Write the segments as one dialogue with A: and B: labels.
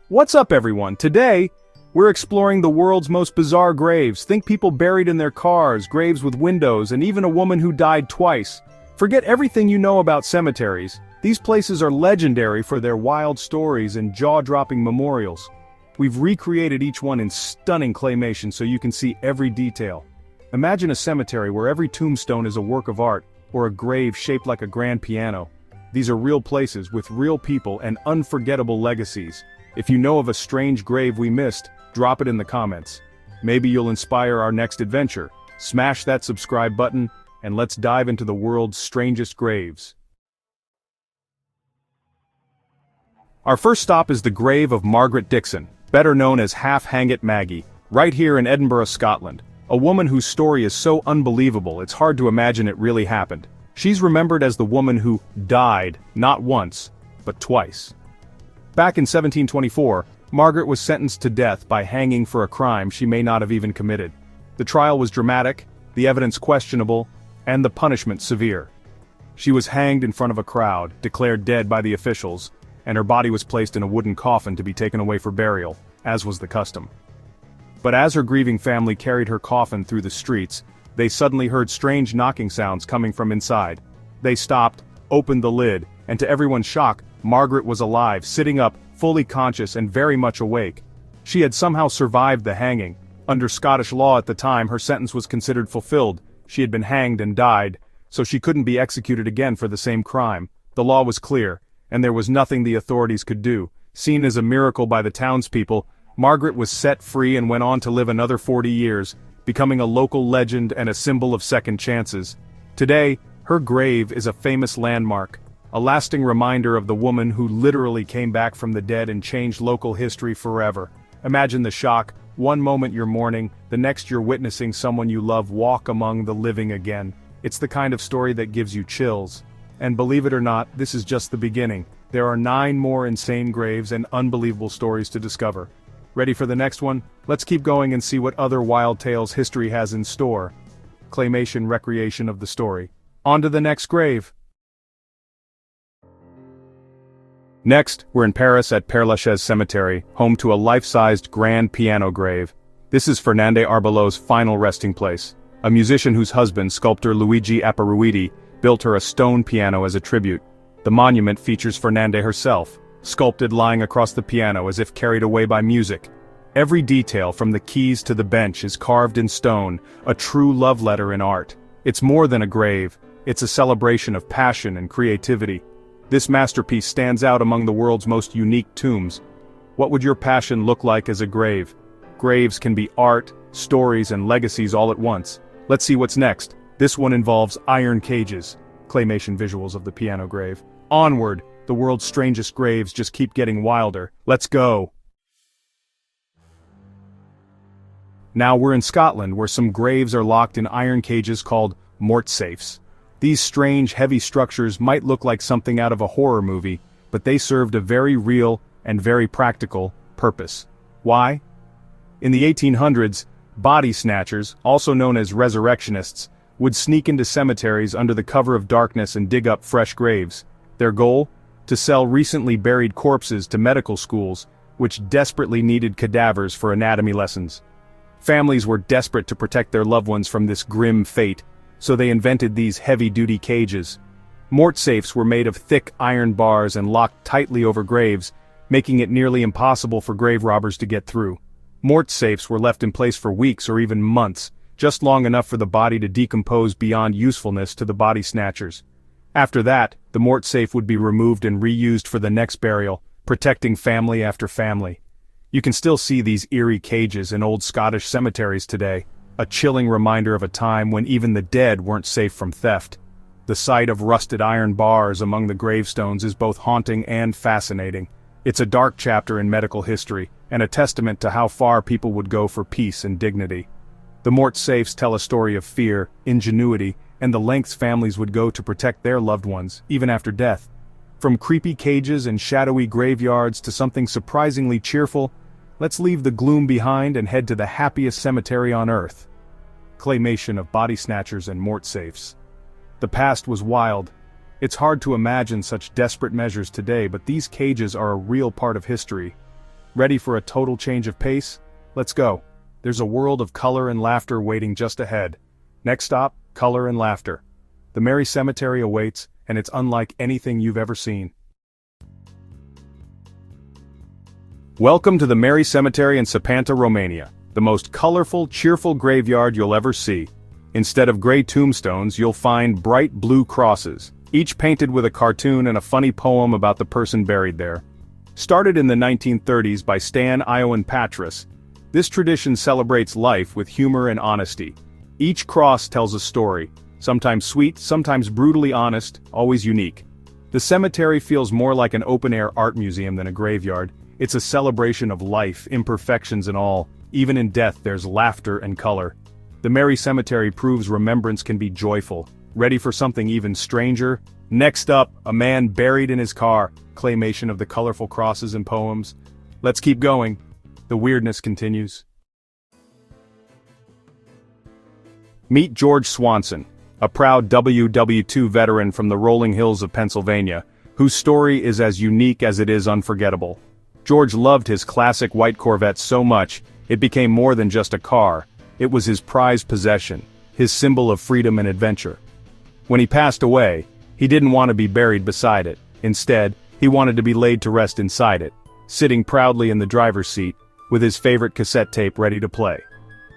A: What's up, everyone? Today, we're exploring the world's most bizarre graves. Think people buried in their cars, graves with windows, and even a woman who died twice. Forget everything you know about cemeteries. These places are legendary for their wild stories and jaw-dropping memorials. We've recreated each one in stunning claymation so you can see every detail. Imagine a cemetery where every tombstone is a work of art, or a grave shaped like a grand piano. These are real places with real people and unforgettable legacies. If you know of a strange grave we missed, drop it in the comments. Maybe you'll inspire our next adventure. Smash that subscribe button, and let's dive into the world's strangest graves. Our first stop is the grave of Margaret Dixon, better known as Half-Hangit Maggie, right here in Edinburgh, Scotland. A woman whose story is so unbelievable it's hard to imagine it really happened. She's remembered as the woman who died, not once, but twice. Back in 1724, Margaret was sentenced to death by hanging for a crime she may not have even committed. The trial was dramatic, the evidence questionable, and the punishment severe. She was hanged in front of a crowd, declared dead by the officials, and her body was placed in a wooden coffin to be taken away for burial, as was the custom. But as her grieving family carried her coffin through the streets, they suddenly heard strange knocking sounds coming from inside. They stopped, opened the lid, and to everyone's shock, Margaret was alive, sitting up, fully conscious and very much awake. She had somehow survived the hanging. Under Scottish law at the time, her sentence was considered fulfilled. She had been hanged and died, so she couldn't be executed again for the same crime. The law was clear, and there was nothing the authorities could do. Seen as a miracle by the townspeople, Margaret was set free and went on to live another 40 years, becoming a local legend and a symbol of second chances. Today, her grave is a famous landmark, a lasting reminder of the woman who literally came back from the dead and changed local history forever. Imagine the shock. One moment you're mourning, the next you're witnessing someone you love walk among the living again. It's the kind of story that gives you chills. And believe it or not, this is just the beginning. There are 9 more insane graves and unbelievable stories to discover. Ready for the next one? Let's keep going and see what other wild tales history has in store. Claymation recreation of the story. On to the next grave. Next, we're in Paris at Père Lachaise Cemetery, home to a life-sized grand piano grave. This is Fernande Arbelot's final resting place. A musician whose husband, sculptor Luigi Apparuiti, built her a stone piano as a tribute. The monument features Fernande herself, sculpted lying across the piano as if carried away by music. Every detail from the keys to the bench is carved in stone, a true love letter in art. It's more than a grave, it's a celebration of passion and creativity. This masterpiece stands out among the world's most unique tombs. What would your passion look like as a grave? Graves can be art, stories, and legacies all at once. Let's see what's next. This one involves iron cages. Claymation visuals of the piano grave. Onward, the world's strangest graves just keep getting wilder. Let's go! Now we're in Scotland, where some graves are locked in iron cages called mort safes. These strange, heavy structures might look like something out of a horror movie, but they served a very real and very practical purpose. Why? In the 1800s, body snatchers, also known as resurrectionists, would sneak into cemeteries under the cover of darkness and dig up fresh graves. Their goal? To sell recently buried corpses to medical schools, which desperately needed cadavers for anatomy lessons. Families were desperate to protect their loved ones from this grim fate, so they invented these heavy-duty cages. Mort safes were made of thick iron bars and locked tightly over graves, making it nearly impossible for grave robbers to get through. Mort safes were left in place for weeks or even months, just long enough for the body to decompose beyond usefulness to the body snatchers. After that, the mort safe would be removed and reused for the next burial, protecting family after family. You can still see these eerie cages in old Scottish cemeteries today, a chilling reminder of a time when even the dead weren't safe from theft. The sight of rusted iron bars among the gravestones is both haunting and fascinating. It's a dark chapter in medical history, and a testament to how far people would go for peace and dignity. The mort safes tell a story of fear, ingenuity, and the lengths families would go to protect their loved ones, even after death. From creepy cages and shadowy graveyards to something surprisingly cheerful, let's leave the gloom behind and head to the happiest cemetery on earth. Claymation of body snatchers and mort safes. The past was wild. It's hard to imagine such desperate measures today, but these cages are a real part of history. Ready for a total change of pace? Let's go. There's a world of color and laughter waiting just ahead. Next stop, color and laughter. The merry cemetery awaits, and it's unlike anything you've ever seen. Welcome to the Merry Cemetery in Sapanta, Romania, the most colorful, cheerful graveyard you'll ever see. Instead of gray tombstones, you'll find bright blue crosses, each painted with a cartoon and a funny poem about the person buried there. Started in the 1930s by Stan Ioan Patras, this tradition celebrates life with humor and honesty. Each cross tells a story, sometimes sweet, sometimes brutally honest, always unique. The cemetery feels more like an open-air art museum than a graveyard. It's a celebration of life, imperfections and all. Even in death there's laughter and color. The Merry Cemetery proves remembrance can be joyful. Ready for something even stranger? Next up, a man buried in his car. Claymation of the colorful crosses and poems. Let's keep going. The weirdness continues. Meet George Swanson, a proud WW2 veteran from the rolling hills of Pennsylvania, whose story is as unique as it is unforgettable. George loved his classic white Corvette so much, it became more than just a car. It was his prized possession, his symbol of freedom and adventure. When he passed away, he didn't want to be buried beside it. Instead, he wanted to be laid to rest inside it, sitting proudly in the driver's seat, with his favorite cassette tape ready to play.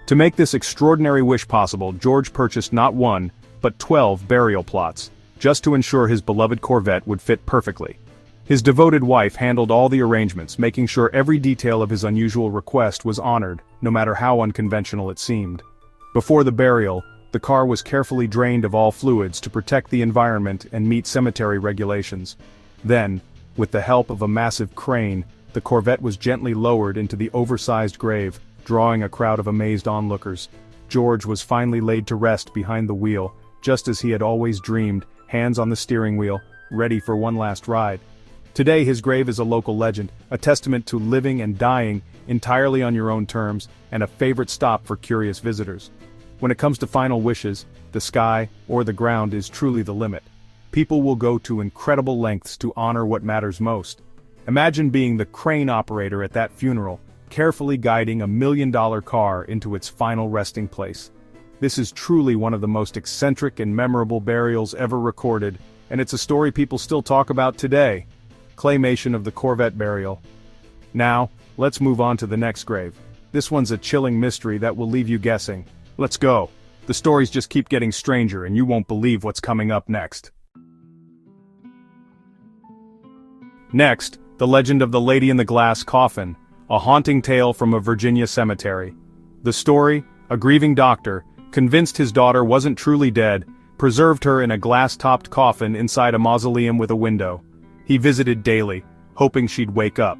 A: To make this extraordinary wish possible, George purchased not one, but 12 burial plots, just to ensure his beloved Corvette would fit perfectly. His devoted wife handled all the arrangements, making sure every detail of his unusual request was honored, no matter how unconventional it seemed. Before the burial, the car was carefully drained of all fluids to protect the environment and meet cemetery regulations. Then, with the help of a massive crane, the Corvette was gently lowered into the oversized grave, drawing a crowd of amazed onlookers. George was finally laid to rest behind the wheel, just as he had always dreamed, hands on the steering wheel, ready for one last ride. Today his grave is a local legend, a testament to living and dying entirely on your own terms, and a favorite stop for curious visitors. When it comes to final wishes, the sky, or the ground is truly the limit. People will go to incredible lengths to honor what matters most. Imagine being the crane operator at that funeral, carefully guiding $1 million car into its final resting place. This is truly one of the most eccentric and memorable burials ever recorded, and it's a story people still talk about today. Claymation of the Corvette burial. Now, let's move on to the next grave. This one's a chilling mystery that will leave you guessing. Let's go. The stories just keep getting stranger and you won't believe what's coming up next. Next, the legend of the Lady in the Glass Coffin, a haunting tale from a Virginia cemetery. The story, a grieving doctor, convinced his daughter wasn't truly dead, preserved her in a glass-topped coffin inside a mausoleum with a window. He visited daily, hoping she'd wake up.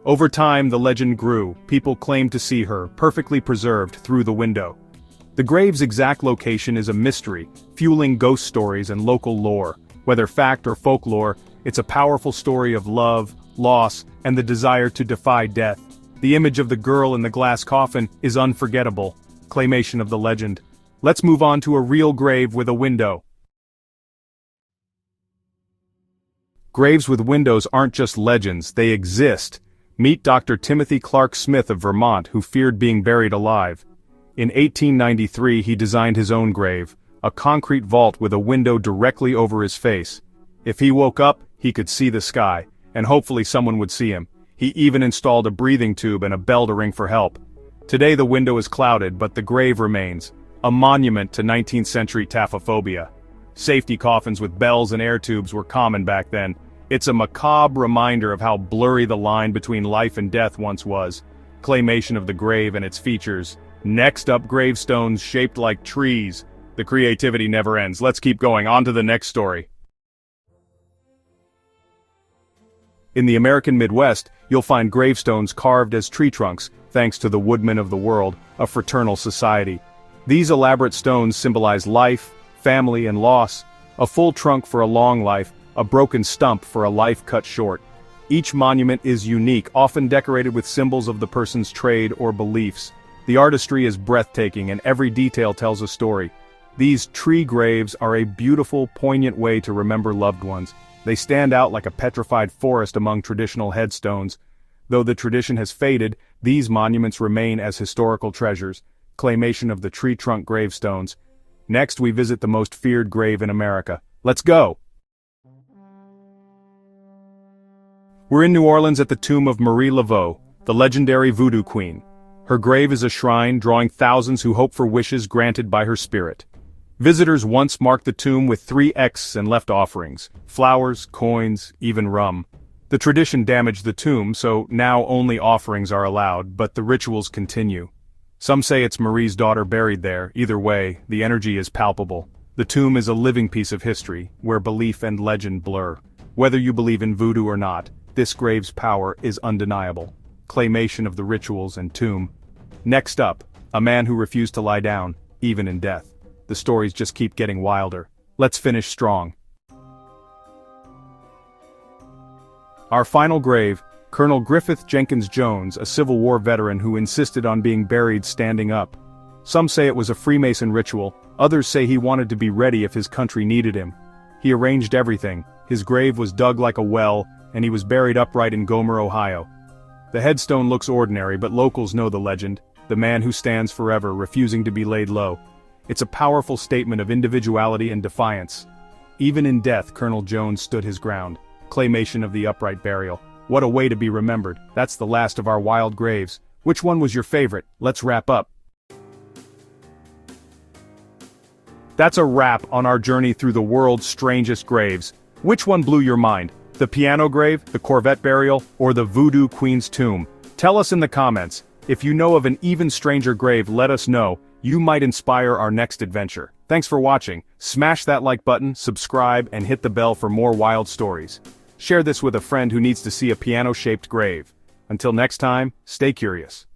A: Over time, the legend grew. People claimed to see her, perfectly preserved, through the window. The grave's exact location is a mystery, fueling ghost stories and local lore. Whether fact or folklore, it's a powerful story of love, loss, and the desire to defy death. The image of the girl in the glass coffin is unforgettable. Claymation of the legend. Let's move on to a real grave with a window. Graves with windows aren't just legends, they exist. Meet Dr. Timothy Clark Smith of Vermont, who feared being buried alive. In 1893 he designed his own grave, a concrete vault with a window directly over his face. If he woke up, he could see the sky, and hopefully someone would see him. He even installed a breathing tube and a bell to ring for help. Today the window is clouded, but the grave remains, a monument to 19th century taphophobia. Safety coffins with bells and air tubes were common back then. It's a macabre reminder of how blurry the line between life and death once was. Claymation of the grave and its features. Next up, gravestones shaped like trees. The creativity never ends. Let's keep going, on to the next story. In the American Midwest, you'll find gravestones carved as tree trunks, thanks to the woodmen of the world, a fraternal society. These elaborate stones symbolize life, family, and loss. A full trunk for a long life, a broken stump for a life cut short. Each monument is unique, often decorated with symbols of the person's trade or beliefs. The artistry is breathtaking and every detail tells a story. These tree graves are a beautiful, poignant way to remember loved ones. They stand out like a petrified forest among traditional headstones. Though the tradition has faded, these monuments remain as historical treasures. Claymation of the tree trunk gravestones. Next we visit the most feared grave in America. Let's go! We're in New Orleans at the tomb of Marie Laveau, the legendary voodoo queen. Her grave is a shrine drawing thousands who hope for wishes granted by her spirit. Visitors once marked the tomb with 3 X's and left offerings, flowers, coins, even rum. The tradition damaged the tomb, so now only offerings are allowed, but the rituals continue. Some say it's Marie's daughter buried there. Either way, the energy is palpable. The tomb is a living piece of history, where belief and legend blur. Whether you believe in voodoo or not, this grave's power is undeniable. Claymation of the rituals and tomb. Next up, a man who refused to lie down, even in death. The stories just keep getting wilder. Let's finish strong. Our final grave, Colonel Griffith Jenkins Jones, a Civil War veteran who insisted on being buried standing up. Some say it was a Freemason ritual, others say he wanted to be ready if his country needed him. He arranged everything. His grave was dug like a well, and he was buried upright in Gomer, Ohio. The headstone looks ordinary, but locals know the legend, the man who stands forever, refusing to be laid low. It's a powerful statement of individuality and defiance. Even in death, Colonel Jones stood his ground. Claymation of the upright burial. What a way to be remembered. That's the last of our wild graves. Which one was your favorite? Let's wrap up. That's a wrap on our journey through the world's strangest graves. Which one blew your mind? The piano grave, the Corvette burial, or the voodoo queen's tomb? Tell us in the comments. If you know of an even stranger grave, let us know. You might inspire our next adventure. Thanks for watching. Smash that like button, subscribe, and hit the bell for more wild stories. Share this with a friend who needs to see a piano-shaped grave. Until next time, stay curious.